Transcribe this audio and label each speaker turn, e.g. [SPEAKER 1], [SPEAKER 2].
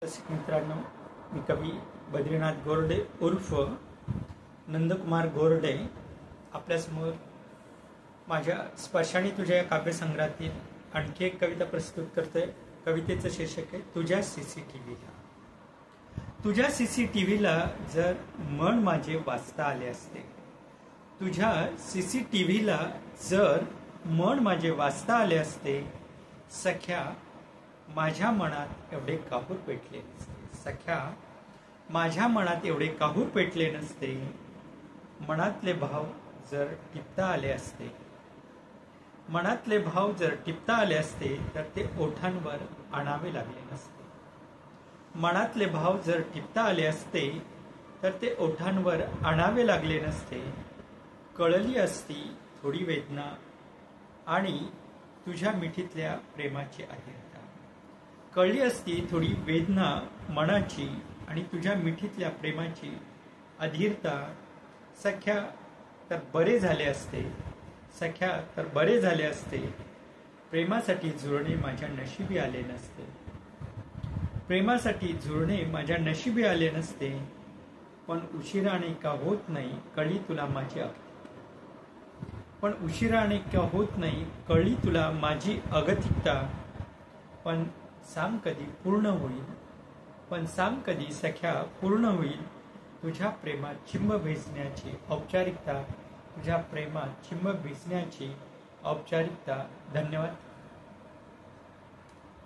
[SPEAKER 1] रसिक मित्रांनो, मी कवी बद्रीनाथ गोरडे उर्फ नंदकुमार गोरडे आपल्यासमोर माझ्या स्पर्शाने तुझ्या या काव्यसंग्रहातील आणखी एक कविता प्रस्तुत करतोय. कवितेचं शीर्षक आहे तुझ्या सीसीटीव्हीला. तुझ्या सीसीटीव्हीला जर मन माझे वाचता आले असते, तुझ्या सीसीटीव्हीला जर मन माझे वाचता आले असते, सख्या माझ्या मनात एवढे काहूर पेटले नसते. सख्या माझ्या मनात एवढे काहूर पेटले नसते. मनातले भाव जर टिपता आले असते, मनातले भाव जर टिपता आले असते तर ते ओठांवर आणावे लागले नसते. मनातले भाव जर टिपता आले असते तर ते ओठांवर आणावे लागले नसते. कळली असती थोडी वेदना आणि तुझ्या मिठीतल्या प्रेमाची अहिरता. कळली असती थोडी वेदना मनाची आणि तुझ्या मिठीतल्या प्रेमाची अधीरता. सख्या तर बरे झाले असते, सख्या तर बरे झाले असते. प्रेमासाठी जुळणे माझ्या नशिबी आले नसते. प्रेमासाठी जुळणे माझ्या नशिबी आले नसते. पण उशिराने का होत नाही कळली तुला माझी पण उशिराने का होत नाही कळली तुला माझी अगतिकता. पण सांग कधी पूर्ण होईल, पण सांग कधी सख्या पूर्ण होईल तुझ्या प्रेमात चिंब भिजण्याची औपचारिकता. तुझ्या प्रेमात चिंब भिजण्याची औपचारिकता. धन्यवाद.